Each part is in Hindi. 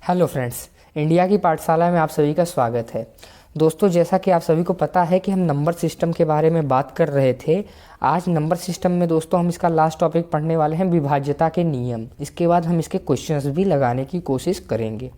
हेलो फ्रेंड्स, इंडिया की पाठशाला में आप सभी का स्वागत है। दोस्तों, जैसा कि आप सभी को पता है कि हम नंबर सिस्टम के बारे में बात कर रहे थे। आज नंबर सिस्टम में दोस्तों हम इसका लास्ट टॉपिक पढ़ने वाले हैं, विभाज्यता के नियम। इसके बाद हम इसके क्वेश्चंस भी लगाने की कोशिश करेंगे।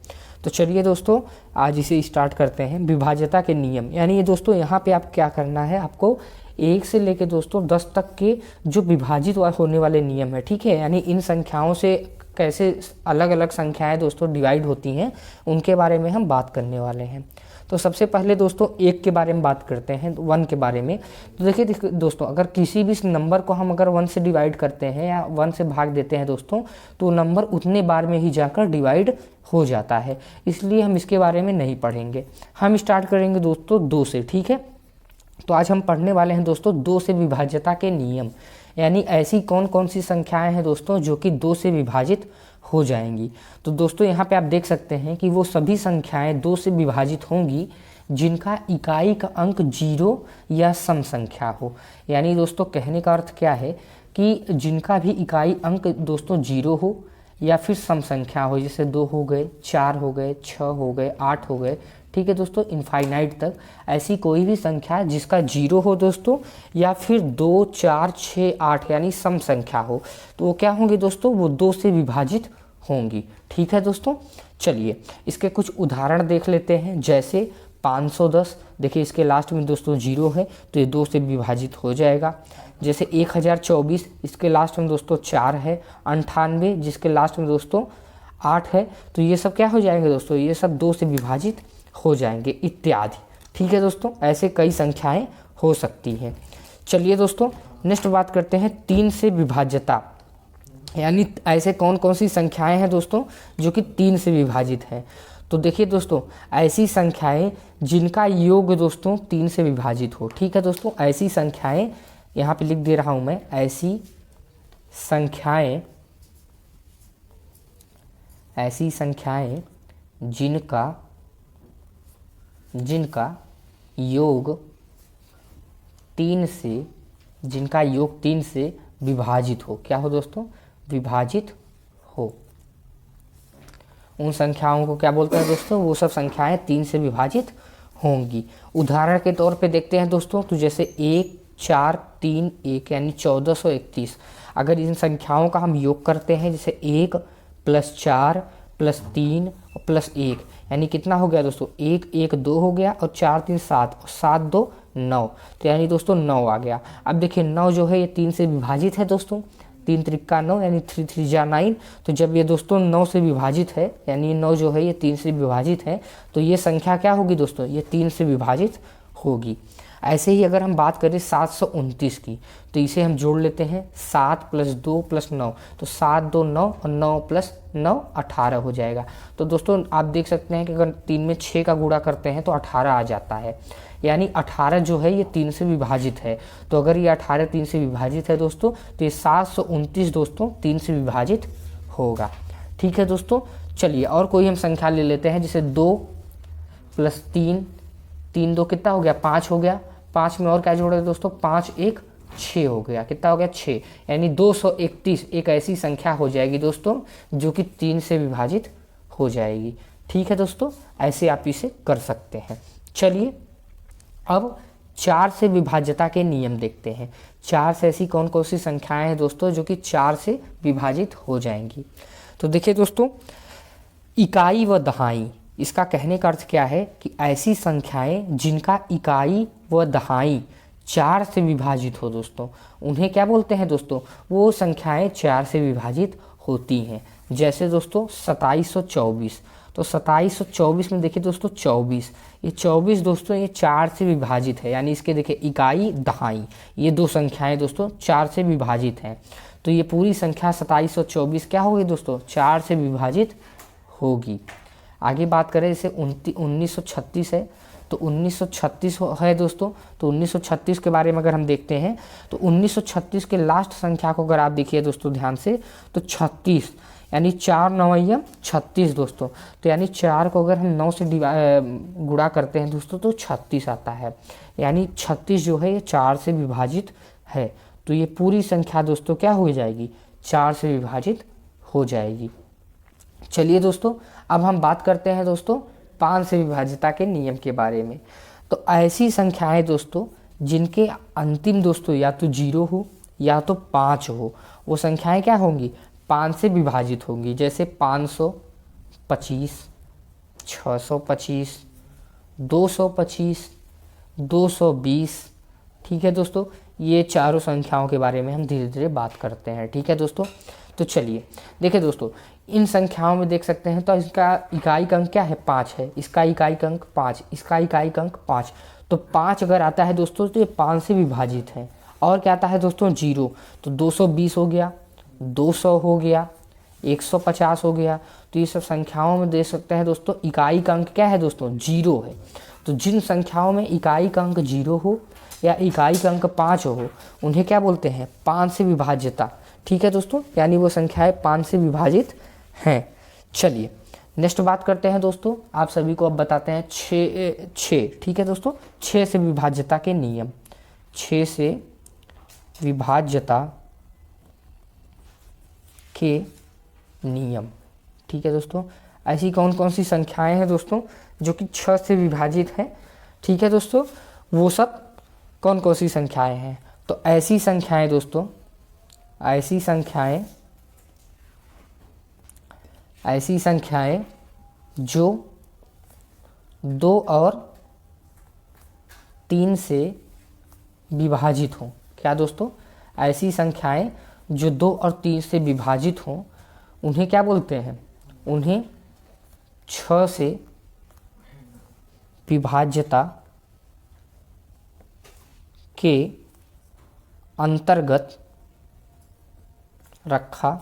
तो चलिए दोस्तों, आज इसे स्टार्ट करते हैं। विभाज्यता के नियम यानी ये दोस्तों यहाँ पे आप क्या करना है, आपको 1 से लेकर दोस्तों 10 तक के जो विभाजित होने वाले नियम है, ठीक है, यानी इन संख्याओं से कैसे अलग अलग संख्याएं दोस्तों डिवाइड होती हैं, उनके बारे में हम बात करने वाले हैं। तो सबसे पहले दोस्तों 1 के बारे में बात करते हैं, 1 के बारे में। तो देखिए दोस्तों, अगर किसी भी नंबर को हम अगर 1 से डिवाइड करते हैं या 1 से भाग देते हैं दोस्तों, तो नंबर उतने बार में ही जाकर डिवाइड हो जाता है, इसलिए हम इसके बारे में नहीं पढ़ेंगे। हम स्टार्ट करेंगे दोस्तों 2 से, ठीक है। तो आज हम पढ़ने वाले हैं दोस्तों 2 से विभाज्यता के नियम, यानी ऐसी कौन कौन सी संख्याएं हैं दोस्तों जो कि 2 से विभाजित हो जाएंगी। तो दोस्तों यहाँ पे आप देख सकते हैं कि वो सभी संख्याएं 2 से विभाजित होंगी जिनका इकाई का अंक 0 या सम संख्या हो। यानी दोस्तों कहने का अर्थ क्या है कि जिनका भी इकाई अंक दोस्तों 0 हो या फिर सम संख्या हो, जैसे 2 हो गए, 4 हो गए, 6 हो गए, 8 हो गए, ठीक है दोस्तों, इनफाइनाइट तक ऐसी कोई भी संख्या जिसका 0 हो दोस्तों या फिर 2, 4, 6, 8 यानी सम संख्या हो, तो वो क्या होंगी दोस्तों, वो 2 से विभाजित होंगी। ठीक है दोस्तों, चलिए इसके कुछ उदाहरण देख लेते हैं। जैसे 510, देखिए इसके लास्ट में दोस्तों 0 है तो ये 2 से विभाजित हो जाएगा। जैसे 1024, इसके लास्ट में दोस्तों 4 है। 98 जिसके लास्ट में दोस्तों 8 है, तो ये सब क्या हो जाएंगे दोस्तों, ये सब 2 से विभाजित हो जाएंगे इत्यादि। ठीक है दोस्तों, ऐसे कई संख्याएं हो सकती हैं। चलिए दोस्तों नेक्स्ट बात करते हैं 3 से विभाज्यता, यानी ऐसे कौन कौन सी संख्याएं हैं दोस्तों जो कि 3 से विभाजित हैं। तो देखिए दोस्तों, ऐसी संख्याएं जिनका योग दोस्तों 3 से विभाजित हो। ठीक है दोस्तों, ऐसी संख्याएं यहाँ पे लिख दे रहा हूं मैं, ऐसी संख्याएं जिनका योग 3 से विभाजित हो। क्या हो दोस्तों, विभाजित हो। उन संख्याओं को क्या बोलते हैं दोस्तों, वो सब संख्याएं 3 से विभाजित होंगी। उदाहरण के तौर पे देखते हैं दोस्तों, तो जैसे 1, 4, 3, 1 यानी 1431। अगर इन संख्याओं का हम योग करते हैं, जैसे 1 + 4 + 3 + 1 यानी कितना हो गया दोस्तों, 1 1 2 हो गया और 4 3 7 और 7 2 9, तो यानी दोस्तों 9 आ गया। अब देखिए 9 जो है ये 3 से विभाजित है दोस्तों, 3 त्रिका 9 यानी 3 3 जा 9। तो जब ये दोस्तों 9 से विभाजित है, यानी 9 जो है ये 3 से विभाजित है, तो ये संख्या क्या होगी दोस्तों, ये 3 से विभाजित होगी। ऐसे ही अगर हम बात करें 729 की, तो इसे हम जोड़ लेते हैं, 7 + 2 + 9, तो 7 2 9 और 9 + 9 18 हो जाएगा। तो दोस्तों आप देख सकते हैं कि अगर 3 में 6 का गुणा करते हैं तो 18 आ जाता है, यानी 18 जो है ये 3 से विभाजित है। तो अगर ये 18 3 से विभाजित है दोस्तों, तो ये 729 दोस्तों 3 से विभाजित होगा। ठीक है दोस्तों, चलिए और कोई हम संख्या ले लेते हैं, जैसे 2 + 3, 3 2 कितना हो गया, 5 हो गया। 5 में और क्या जोड़े दोस्तों, 5 1 6 हो गया, कितना हो गया 6, यानी 231 एक ऐसी संख्या हो जाएगी दोस्तों जो कि 3 से विभाजित हो जाएगी। ठीक है दोस्तों, ऐसे आप इसे कर सकते हैं। चलिए अब 4 से विभाज्यता के नियम देखते हैं। 4 से ऐसी कौन कौन सी संख्याएं हैं दोस्तों जो कि 4 से विभाजित हो जाएंगी। तो देखिए दोस्तों, इकाई व दहाई, इसका कहने का अर्थ क्या है कि ऐसी संख्याएं जिनका इकाई व दहाई 4 से विभाजित हो दोस्तों, उन्हें क्या बोलते हैं दोस्तों, वो संख्याएं 4 से विभाजित होती हैं। जैसे दोस्तों 2724, तो 2724 में देखिए दोस्तों 24, ये 24 दोस्तों ये 4 से विभाजित है, यानी इसके देखिए इकाई दहाई ये 2 संख्याएं दोस्तों 4 से विभाजित हैं। तो ये पूरी संख्या 2724 क्या होगी दोस्तों, 4 से विभाजित होगी। आगे बात करें जैसे 1936 है, तो 1936 है दोस्तों, तो 1936 के बारे में अगर हम देखते हैं, तो 1936 के लास्ट संख्या को अगर आप देखिए दोस्तों ध्यान से, तो 36 यानी 4 9 36 दोस्तों, तो यानी 4 को अगर हम 9 से गुणा करते हैं दोस्तों तो 36 आता है, यानी 36 जो है ये 4 से विभाजित है। तो ये पूरी संख्या दोस्तों क्या हो जाएगी, 4 से विभाजित हो जाएगी। चलिए दोस्तों अब हम बात करते हैं दोस्तों 5 से विभाज्यता के नियम के बारे में। तो ऐसी संख्याएं दोस्तों जिनके अंतिम दोस्तों या तो 0 हो या तो 5 हो, वो संख्याएं क्या होंगी, 5 से विभाजित होंगी। जैसे 525, 625, 225, 220। ठीक है दोस्तों, ये चारों संख्याओं के बारे में हम धीरे धीरे बात करते हैं। ठीक है दोस्तों, तो चलिए देखिए दोस्तों, इन संख्याओं में देख सकते हैं तो इसका इकाई अंक क्या है, 5 है। इसका इकाई अंक 5, इसका इकाई अंक 5। तो 5 अगर आता है दोस्तों तो ये 5 से विभाजित है। और क्या आता है दोस्तों, 0। तो 220 हो गया, 200 हो गया, 150 हो गया। तो ये सब संख्याओं में देख सकते हैं दोस्तों इकाई का अंक क्या है दोस्तों, 0 है। तो जिन संख्याओं में इकाई का अंक 0 हो या इकाई का अंक 5 हो, उन्हें क्या बोलते हैं, 5 से विभाज्यता। ठीक है दोस्तों, यानी वो संख्याएं 5 से विभाजित हैं। चलिए नेक्स्ट बात करते हैं दोस्तों, आप सभी को अब बताते हैं 6। ठीक है दोस्तों, 6 से विभाज्यता के नियम। 6 से विभाज्यता के नियम। ठीक है दोस्तों, ऐसी कौन कौन सी संख्याएं हैं दोस्तों जो कि 6 से विभाजित हैं। ठीक है दोस्तों, वो सब कौन कौन सी संख्याएं हैं। तो ऐसी संख्याएं दोस्तों, ऐसी संख्याएं जो 2 और 3 से विभाजित हों। क्या दोस्तों, ऐसी संख्याएं जो 2 और 3 से विभाजित हों, उन्हें क्या बोलते हैं, उन्हें 6 से विभाज्यता के अंतर्गत रखा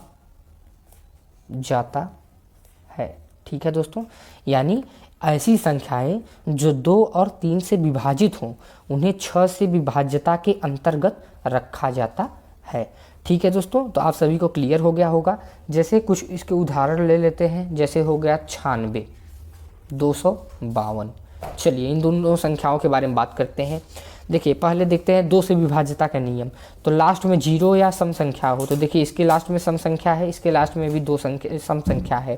जाता है। ठीक है दोस्तों, यानी ऐसी संख्याएं जो 2 और 3 से विभाजित हों, उन्हें 6 से विभाज्यता के अंतर्गत रखा जाता है। ठीक है दोस्तों, तो आप सभी को क्लियर हो गया होगा। जैसे कुछ इसके उदाहरण ले लेते हैं, जैसे हो गया 96, 252। चलिए इन दोनों संख्याओं के बारे में बात करते हैं। देखिए पहले देखते हैं 2 से विभाज्यता का नियम। तो लास्ट में 0 या सम संख्या हो, तो देखिए इसके लास्ट में सम संख्या है, इसके लास्ट में भी सम संख्या है,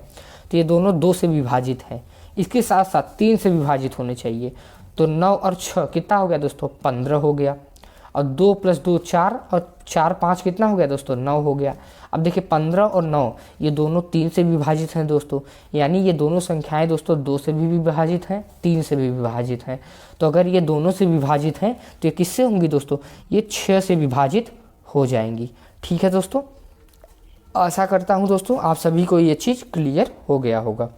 तो ये दोनों 2 से विभाजित है। इसके साथ साथ 3 से विभाजित होने चाहिए। तो 9 और 6 कितना हो गया दोस्तों, 15 हो गया। और 2 + 2 4, और 4 5 कितना हो गया दोस्तों, 9 हो गया। अब देखिए 15 और 9 ये दोनों 3 से विभाजित हैं दोस्तों, यानी ये दोनों संख्याएं दोस्तों 2 से भी विभाजित हैं, 3 से भी विभाजित हैं। तो अगर ये दोनों से विभाजित हैं तो ये किससे होंगी दोस्तों, ये 6 से विभाजित हो जाएंगी। ठीक है दोस्तों, आशा करता हूँ दोस्तों आप सभी को ये चीज़ क्लियर हो गया होगा।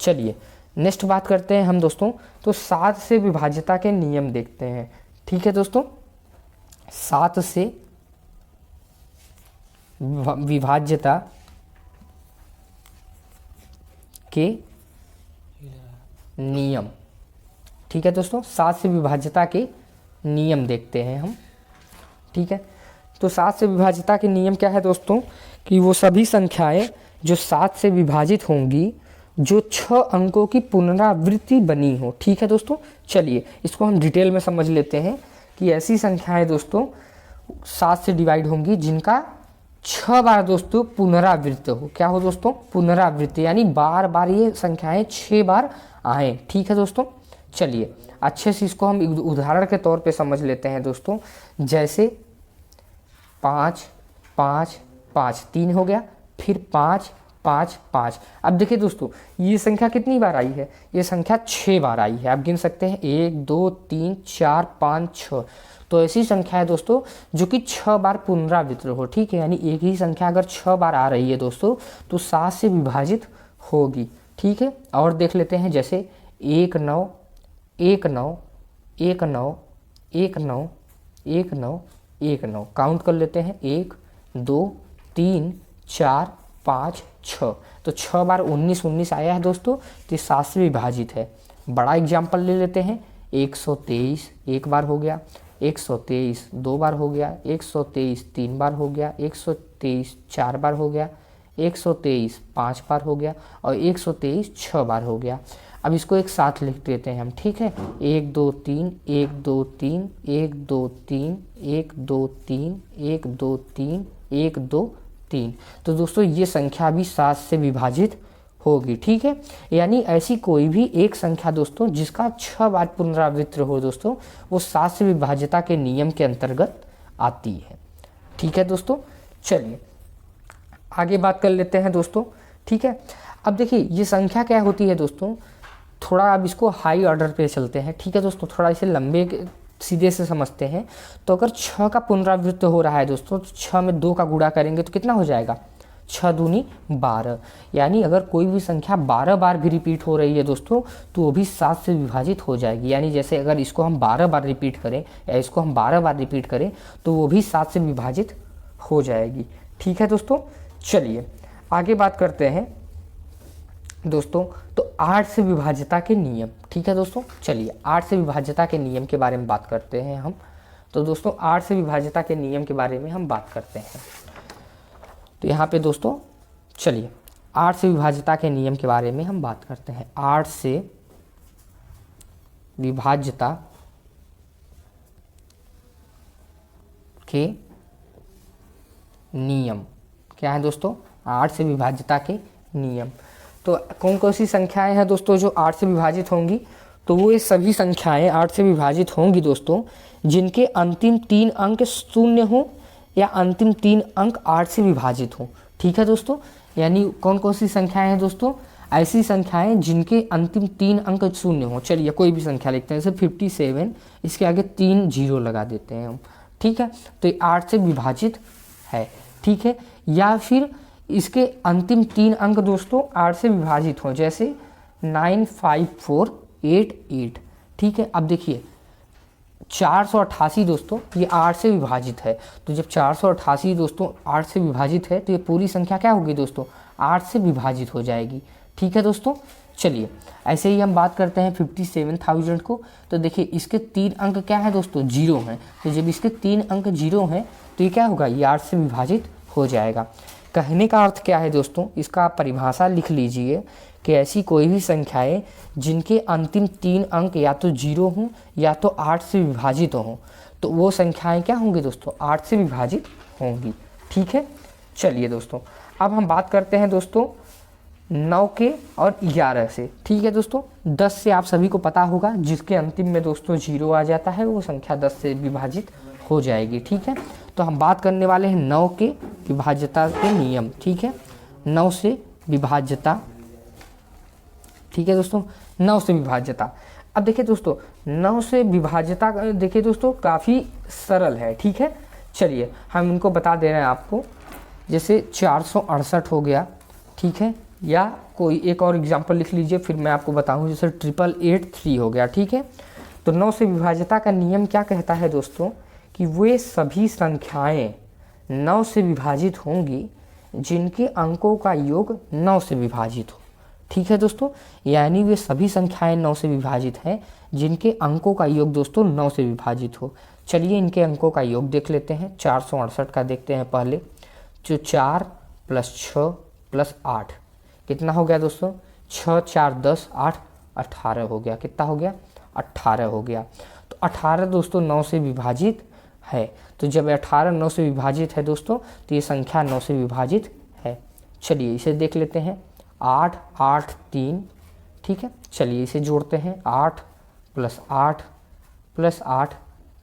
चलिए नेक्स्ट बात करते हैं हम दोस्तों, तो 7 से विभाज्यता के नियम देखते हैं। ठीक है दोस्तों, 7 से विभाज्यता के नियम। ठीक है दोस्तों, 7 से विभाज्यता के नियम देखते हैं हम। ठीक है, तो 7 से विभाज्यता के नियम क्या है दोस्तों, कि वो सभी संख्याएं जो 7 से विभाजित होंगी जो 6 अंकों की पुनरावृत्ति बनी हो। ठीक है दोस्तों, चलिए इसको हम डिटेल में समझ लेते हैं कि ऐसी संख्याएं दोस्तों 7 से डिवाइड होंगी जिनका 6 बार दोस्तों पुनरावृत्ति हो। क्या हो दोस्तों, पुनरावृत्ति, यानी बार बार ये संख्याएं 6 बार आए। ठीक है दोस्तों, चलिए अच्छे से इसको हम उदाहरण के तौर पे समझ लेते हैं दोस्तों। जैसे 5 5 5 3 हो गया, फिर 5 5 5। अब देखिए दोस्तों ये संख्या कितनी बार आई है, ये संख्या 6 बार आई है। आप गिन सकते हैं 1 2 3 4 5 6। तो ऐसी संख्या है दोस्तों जो कि 6 बार पुनरावृत्त हो। ठीक है, यानी एक ही संख्या अगर 6 बार आ रही है दोस्तों तो 7 से विभाजित होगी। ठीक है, और देख लेते हैं जैसे 1 9 1 9 1 9 1 9 1 9 1 9। काउंट कर लेते हैं 1 2 3 4 5 6। तो 6 बार 19 19 आया है दोस्तों, तो 7 से विभाजित है। बड़ा एग्जाम्पल ले लेते हैं, 123 एक बार हो गया, 123 दो बार हो गया, 123 तीन बार हो गया, 123 चार बार हो गया, 123 पाँच बार हो गया, और 123 छः बार हो गया। अब इसको एक साथ लिख देते हैं हम। ठीक है, 1 2 3 1 2 3 1 2 3 1 2 3 1 2 3 1 2 3। तो दोस्तों ये संख्या भी 7 से विभाजित होगी। ठीक है, यानी ऐसी कोई भी एक संख्या दोस्तों जिसका 6 बार पुनरावृत्ति हो दोस्तों, वो 7 से विभाज्यता के नियम के अंतर्गत आती है। ठीक है दोस्तों, चलिए आगे बात कर लेते हैं दोस्तों। ठीक है, अब देखिए ये संख्या क्या होती है दोस्तों, थोड़ा अब इसको हाई ऑर्डर पे चलते हैं। ठीक है दोस्तों, थोड़ा इसे लंबे सीधे से समझते हैं। तो अगर 6 का पुनरावृत्ति हो रहा है दोस्तों, तो 6 में 2 का गुणा करेंगे तो कितना हो जाएगा, 6 दूनी 12। यानी अगर कोई भी संख्या 12 बार भी रिपीट हो रही है दोस्तों, तो वो भी 7 से विभाजित हो जाएगी। यानी जैसे अगर इसको हम 12 बार रिपीट करें या इसको हम 12 बार रिपीट करें तो वो भी 7 से विभाजित हो जाएगी। ठीक है दोस्तों, चलिए आगे बात करते हैं दोस्तों। तो 8 से विभाज्यता के नियम। ठीक है दोस्तों, चलिए 8 से विभाज्यता के नियम के बारे में बात करते हैं हम। तो दोस्तों 8 से विभाज्यता के नियम के बारे में हम बात करते हैं। तो यहाँ पे दोस्तों चलिए 8 से विभाज्यता के नियम के बारे में हम बात करते हैं। 8 से विभाज्यता के नियम क्या है दोस्तों, 8 से विभाज्यता के नियम। तो कौन कौन सी संख्याएं हैं दोस्तों जो 8 से विभाजित होंगी, तो वो ये सभी संख्याएं 8 से विभाजित होंगी दोस्तों जिनके अंतिम 3 अंक शून्य हो या अंतिम 3 अंक 8 से विभाजित हो। ठीक है दोस्तों, यानी कौन कौन सी संख्याएं हैं दोस्तों, ऐसी संख्याएं जिनके अंतिम 3 अंक शून्य हो। चलिए कोई भी संख्या लिखते हैं, जैसे 57, इसके आगे 3 जीरो लगा देते हैं हम। ठीक है, तो ये 8 से विभाजित है। ठीक है, या फिर इसके अंतिम 3 अंक दोस्तों 8 से विभाजित हो, जैसे 95488। ठीक है, अब देखिए 488 दोस्तों ये 8 से विभाजित है। तो जब 488 दोस्तों 8 से विभाजित है तो ये पूरी संख्या क्या होगी दोस्तों, 8 से विभाजित हो जाएगी। ठीक है दोस्तों, चलिए ऐसे ही हम बात करते हैं 57,000 को। तो देखिए इसके 3 अंक क्या है दोस्तों, जीरो हैं। तो जब इसके 3 अंक जीरो हैं तो ये क्या होगा, ये 8 से विभाजित हो जाएगा। कहने का अर्थ क्या है दोस्तों, इसका आप परिभाषा लिख लीजिए कि ऐसी कोई भी संख्याएं जिनके अंतिम 3 अंक या तो जीरो हों या तो 8 से विभाजित हों, तो वो संख्याएं क्या होंगी दोस्तों, 8 से विभाजित होंगी। ठीक है, चलिए दोस्तों अब हम बात करते हैं दोस्तों 9 के और 11 से। ठीक है दोस्तों, 10 से आप सभी को पता होगा, जिसके अंतिम में दोस्तों जीरो आ जाता है वो संख्या 10 से विभाजित हो जाएगी। ठीक है, तो हम बात करने वाले हैं 9 के विभाज्यता के नियम। ठीक है, 9 से विभाज्यता। ठीक है दोस्तों, 9 से विभाज्यता। अब देखिए दोस्तों 9 से विभाज्यता देखिए दोस्तों काफ़ी सरल है। ठीक है, चलिए हम इनको बता दे रहे हैं आपको। जैसे 468 हो गया। ठीक है, या कोई एक और एग्जांपल लिख लीजिए फिर मैं आपको बताऊं, जैसे 8883 हो गया। ठीक है, तो 9 से विभाज्यता का नियम क्या कहता है दोस्तों, कि वे सभी संख्याएं 9 से विभाजित होंगी जिनके अंकों का योग 9 से विभाजित हो। ठीक है दोस्तों, यानी वे सभी संख्याएं 9 से विभाजित हैं जिनके अंकों का योग दोस्तों 9 से विभाजित हो। चलिए इनके अंकों का योग देख लेते हैं। 468 का देखते हैं पहले, जो 4 + 6 + 8 कितना हो गया दोस्तों, 6 × 4 = 10, 8 18 हो गया। कितना हो गया, 18 हो गया। तो 18 दोस्तों 9 से विभाजित है। तो जब 18 9 से विभाजित है दोस्तों, तो ये संख्या 9 से विभाजित है। चलिए इसे देख लेते हैं, 8 8 3। ठीक है, चलिए इसे जोड़ते हैं, 8 + 8 + 8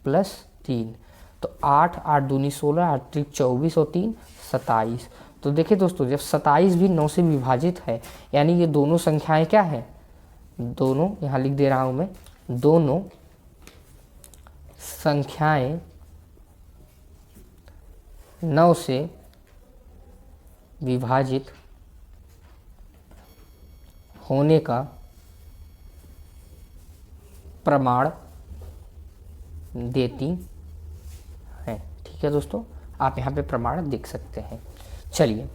+ 3। तो 8 8 दूनी 16, 8 3 24 और 3 27। तो देखिए दोस्तों जब 27 भी 9 से विभाजित है, यानी ये दोनों संख्याएं क्या है, दोनों यहाँ लिख दे रहा हूँ मैं, दोनों संख्याएं 9 से विभाजित होने का प्रमाण देती हैं। ठीक है दोस्तों, आप यहाँ पे प्रमाण देख सकते हैं। चलिए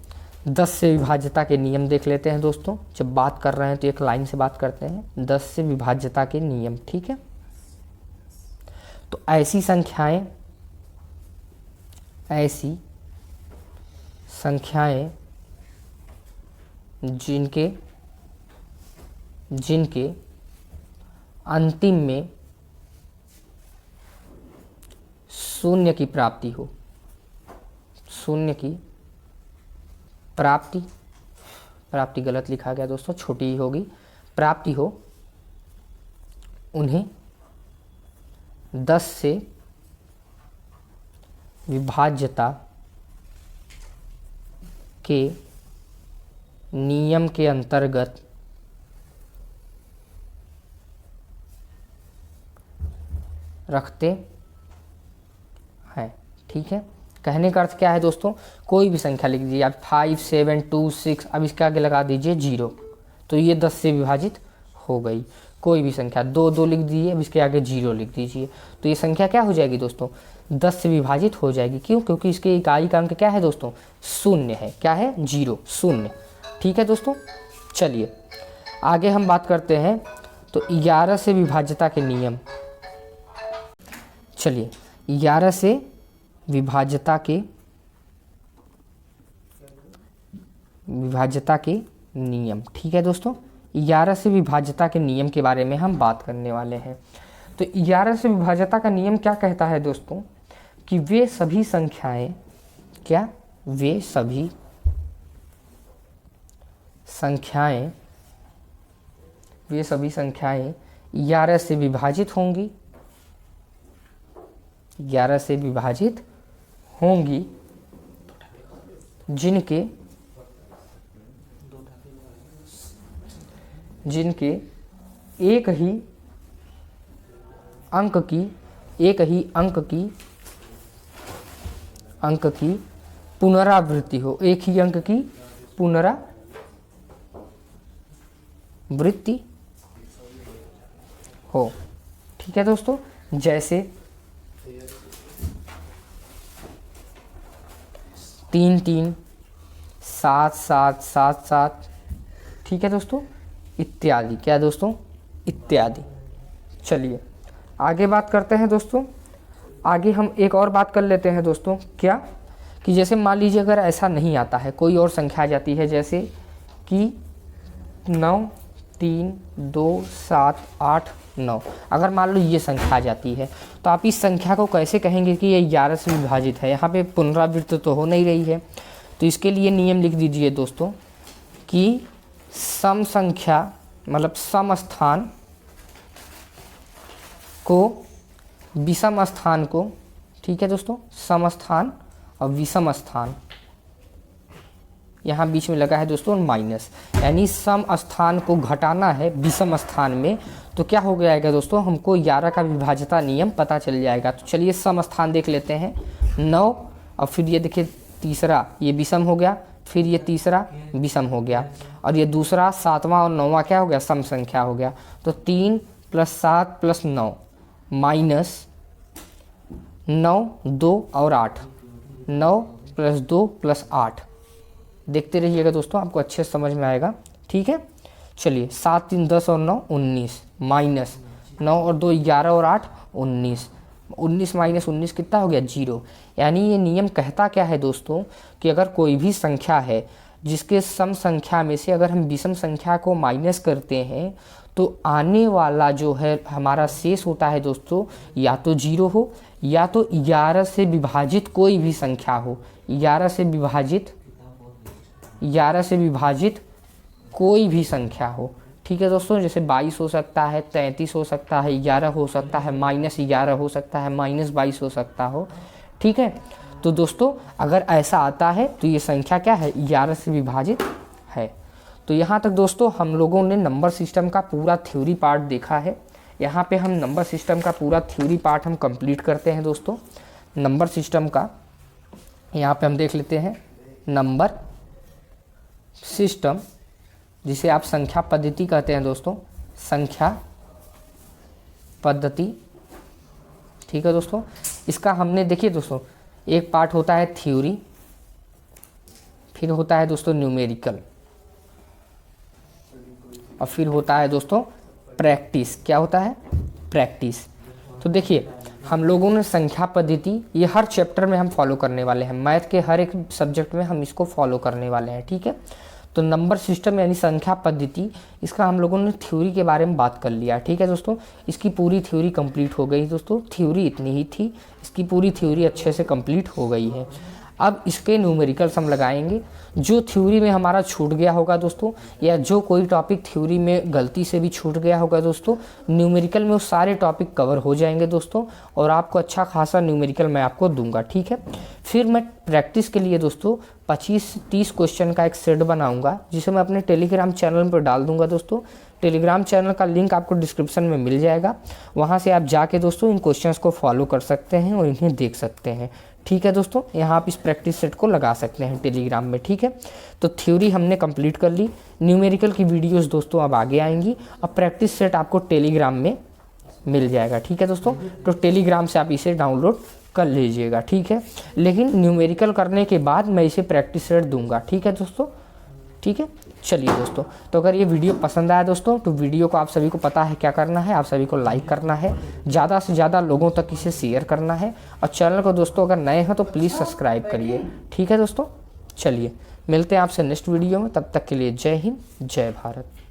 10 से विभाज्यता के नियम देख लेते हैं दोस्तों। जब बात कर रहे हैं तो एक लाइन से बात करते हैं, 10 से विभाज्यता के नियम। ठीक है, तो ऐसी संख्याएं जिनके अंतिम में शून्य की प्राप्ति हो, प्राप्ति गलत लिखा गया दोस्तों, छोटी ही होगी, प्राप्ति हो उन्हें 10 से विभाज्यता के नियम के अंतर्गत रखते हैं। ठीक है, कहने का अर्थ क्या है दोस्तों, कोई भी संख्या लिख दीजिए आप, 5, 7, 2, 6, अब इसके आगे लगा दीजिए 0, तो ये 10 से विभाजित हो गई। कोई भी संख्या 2, 2 लिख दीजिए, अब इसके आगे 0 लिख दीजिए, तो ये संख्या क्या हो जाएगी दोस्तों, 10 से विभाजित हो जाएगी। क्यों? क्योंकि इसके इकाई का अंक क्या है दोस्तों, 0 है। क्या है? 0, 0। ठीक है दोस्तों, चलिए आगे हम बात करते हैं। तो 11 से विभाज्यता के नियम, चलिए 11 से विभाज्यता के नियम। ठीक है दोस्तों, 11 से विभाज्यता के नियम के बारे में हम बात करने वाले हैं। तो 11 से विभाज्यता का नियम क्या कहता है दोस्तों, कि वे सभी संख्याएं, क्या, वे सभी संख्याएं 11 से विभाजित होंगी, 11 से विभाजित होंगी, जिनके एक ही अंक की पुनरावृत्ति हो, एक ही अंक की पुनरावृत्ति हो। ठीक है दोस्तों, जैसे 3, 3, 7, 7, 7, 7। ठीक है दोस्तों, इत्यादि। क्या दोस्तों? इत्यादि। चलिए आगे बात करते हैं दोस्तों। आगे हम एक और बात कर लेते हैं दोस्तों, क्या, कि जैसे मान लीजिए अगर ऐसा नहीं आता है, कोई और संख्या आ जाती है, जैसे कि 9, 3, 2, 7, 8, 9। अगर मान लो ये संख्या आ जाती है, तो आप इस संख्या को कैसे कहेंगे कि ये 11 से विभाजित है? यहाँ पे पुनरावृत्ति तो हो नहीं रही है, तो इसके लिए नियम लिख दीजिए दोस्तों कि सम संख्या, मतलब सम स्थान को विषम स्थान को, ठीक है दोस्तों, सम स्थान और विषम स्थान, यहाँ बीच में लगा है दोस्तों माइनस, यानी सम स्थान को घटाना है विषम स्थान में, तो क्या हो जाएगा दोस्तों, हमको 11 का विभाज्यता नियम पता चल जाएगा। तो चलिए सम स्थान देख लेते हैं, 9, और फिर ये देखिए तीसरा ये विषम हो गया, फिर ये तीसरा विषम हो गया, और ये दूसरा 7वां और 9वां क्या हो गया, सम संख्या हो गया। तो 3 + 7 + 9 माइनस 9, 2 और 8, 9 + 2 + 8। देखते रहिएगा दोस्तों, आपको अच्छे से समझ में आएगा। ठीक है, चलिए 7, 3, 10 और 9 19, माइनस 9 और 2 11 और 8 19, 19 माइनस 19 कितना हो गया, 0। यानी ये नियम कहता क्या है दोस्तों, कि अगर कोई भी संख्या है जिसके सम संख्या में से अगर हम विषम संख्या को माइनस करते हैं, तो आने वाला जो है हमारा शेष होता है दोस्तों, या तो 0 हो, या तो 11 से विभाजित कोई भी संख्या हो, 11 से विभाजित कोई भी संख्या हो। ठीक है दोस्तों, जैसे 22 हो सकता है, 33 हो सकता है, 11 हो सकता है, -11 हो सकता है, -22 हो सकता हो। ठीक है, तो दोस्तों अगर ऐसा आता है तो ये संख्या क्या है, 11 से विभाजित है। तो यहाँ तक दोस्तों हम लोगों ने नंबर सिस्टम का पूरा थ्योरी पार्ट देखा है। यहाँ पे हम नंबर सिस्टम का पूरा थ्योरी पार्ट हम कंप्लीट करते हैं दोस्तों। नंबर सिस्टम का यहाँ पे हम देख लेते हैं, नंबर सिस्टम जिसे आप संख्या पद्धति कहते हैं दोस्तों, संख्या पद्धति। ठीक है दोस्तों, इसका हमने देखिए दोस्तों, एक पार्ट होता है थ्योरी, फिर होता है दोस्तों न्यूमेरिकल, और फिर होता है दोस्तों प्रैक्टिस। क्या होता है, प्रैक्टिस। तो देखिए हम लोगों ने संख्या पद्धति, ये हर चैप्टर में हम फॉलो करने वाले हैं, मैथ के हर एक सब्जेक्ट में हम इसको फॉलो करने वाले हैं। ठीक है, तो नंबर सिस्टम यानी संख्या पद्धति, इसका हम लोगों ने थ्योरी के बारे में बात कर लिया। ठीक है दोस्तों, इसकी पूरी थ्योरी कंप्लीट हो गई दोस्तों। थ्योरी इतनी ही थी, इसकी पूरी थ्योरी अच्छे से कंप्लीट हो गई है। अब इसके न्यूमेरिकल्स हम लगाएंगे। जो थ्योरी में हमारा छूट गया होगा दोस्तों, या जो कोई टॉपिक थ्योरी में गलती से भी छूट गया होगा दोस्तों, न्यूमेरिकल में वो सारे टॉपिक कवर हो जाएंगे दोस्तों, और आपको अच्छा खासा न्यूमेरिकल मैं आपको दूंगा, ठीक है। फिर मैं प्रैक्टिस के लिए दोस्तों 25 से 30 क्वेश्चन का एक सेट बनाऊंगा, जिसे मैं अपने टेलीग्राम चैनल पर डाल दूंगा दोस्तों। टेलीग्राम चैनल का लिंक आपको डिस्क्रिप्शन में मिल जाएगा, वहाँ से आप जाके दोस्तों इन क्वेश्चंस को फॉलो कर सकते हैं और इन्हें देख सकते हैं, ठीक है दोस्तों। यहाँ आप इस प्रैक्टिस सेट को लगा सकते हैं टेलीग्राम में, ठीक है। तो थ्योरी हमने कंप्लीट कर ली, न्यूमेरिकल की वीडियोस दोस्तों अब आगे आएंगी। अब प्रैक्टिस सेट आपको टेलीग्राम में मिल जाएगा, ठीक है दोस्तों। तो टेलीग्राम से आप इसे डाउनलोड कर लीजिएगा, ठीक है। लेकिन न्यूमेरिकल करने के बाद मैं इसे प्रैक्टिस सेट दूंगा, ठीक है दोस्तों, ठीक है। चलिए दोस्तों, तो अगर ये वीडियो पसंद आया दोस्तों, तो वीडियो को आप सभी को पता है क्या करना है, आप सभी को लाइक करना है, ज़्यादा से ज़्यादा लोगों तक इसे शेयर करना है, और चैनल को दोस्तों अगर नए हैं तो प्लीज़ सब्सक्राइब करिए, ठीक है दोस्तों। चलिए मिलते हैं आपसे नेक्स्ट वीडियो में, तब तक के लिए जय हिंद जय भारत।